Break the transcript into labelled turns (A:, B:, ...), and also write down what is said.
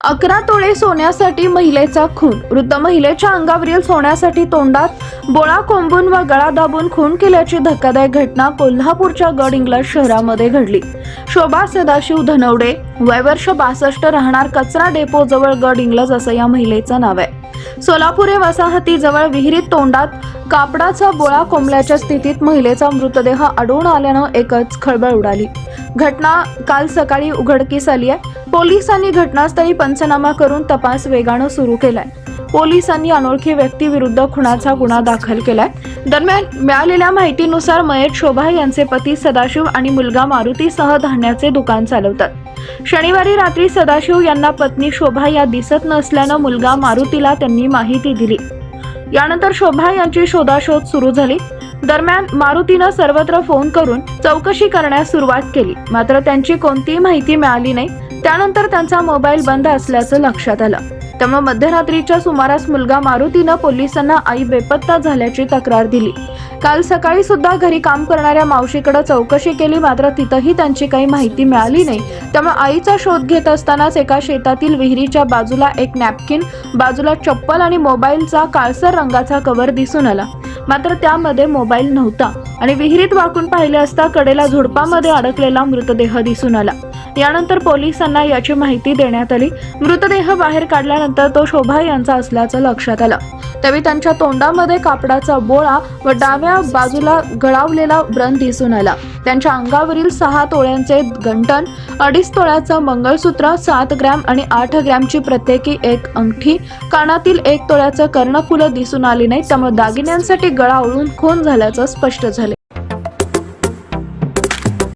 A: 11 तोळे सोन्यासाठी महिलेचा खून. वृद्ध महिलेच्या अंगावरील सोन्यासाठी तोंडात बोळा कोंबून व गळा दाबून खून केल्याची धक्कादायक घटना कोल्हापूरच्या गड इंग्लज शहरामध्ये घडली. शोभा सदाशिव धनवडे, वय वर्ष 62, राहणार कचरा डेपो जवळ गड इंग्लज असं या महिलेचं नाव आहे. सोलापुरे वसाहतीजवळ विहिरीत तोंडात कापडाचा बोळा कोंबल्याच्या स्थितीत महिलेचा मृतदेह आढळून आल्यानं एकच खळबळ उडाली. घटना काल सकाळी उघडकीस आली आहे. पोलिसांनी घटनास्थळी पंचनामा करून तपास वेगानं सुरू केलाय. पोलिसांनी अनोळखी व्यक्तीविरुद्ध खुनाचा गुन्हा दाखल केलाय. दरम्यान मिळालेल्या माहितीनुसार मयत शोभा यांचे पती सदाशिव आणि मुलगा मारुतीसह धान्याचे दुकान चालवतात. शनिवारी रात्री सदाशिव यांना पत्नी शोभा या दिसत नसल्यानं मुलगा मारुतीला त्यांनी माहिती दिली. यानंतर शोभा यांची शोधाशोध सुरू झाली. दरम्यान मारुतीनं सर्वत्र फोन करून चौकशी करण्यास सुरुवात केली, मात्र त्यांची कोणतीही माहिती मिळाली नाही. त्यानंतर त्यांचा मोबाईल बंद असल्याचं लक्षात आलं. त्यामुळे मध्यरात्रीच्या सुमारास मुलगा मारुतीनं पोलिसांना आई बेपत्ता झाल्याची तक्रार दिली. काल सकाळी सुद्धा घरी काम करणाऱ्या मावशीकडे चौकशी केली, मात्र तिथंही त्यांची काही माहिती मिळाली नाही. त्यामुळे आईचा शोध घेत असतानाच एका शेतातील विहिरीच्या बाजूला एक नॅपकिन, बाजूला चप्पल आणि मोबाईलचा काळसर रंगाचा कव्हर दिसून आला, मात्र त्यामध्ये मोबाईल नव्हता. आणि विहिरीत वाकून पाहिले असता कडेला झुडपामध्ये अडकलेला मृतदेह दिसून आला. यानंतर पोलिसांना याची माहिती देण्यात आली. मृतदेह बाहेर काढल्यानंतर तो शोभा यांचा असल्याचं लक्षात आलं. त्यावेळी त्यांच्या तोंडामध्ये कापडाचा बोळा व डाव्या बाजूला गळावलेला व्रण दिसून आला. त्यांच्या अंगावरील 6 तोळ्यांचे गंठण, 2.5 तोळ्याचं मंगळसूत्र, 7 ग्रॅम आणि 8 ग्रॅमची प्रत्येकी एक अंगठी, कानातील 1 तोळ्याचं कर्णफुलं दिसून आली नाही. त्यामुळे दागिन्यांसाठी गळा आवळून खून झाल्याचं स्पष्ट झाले.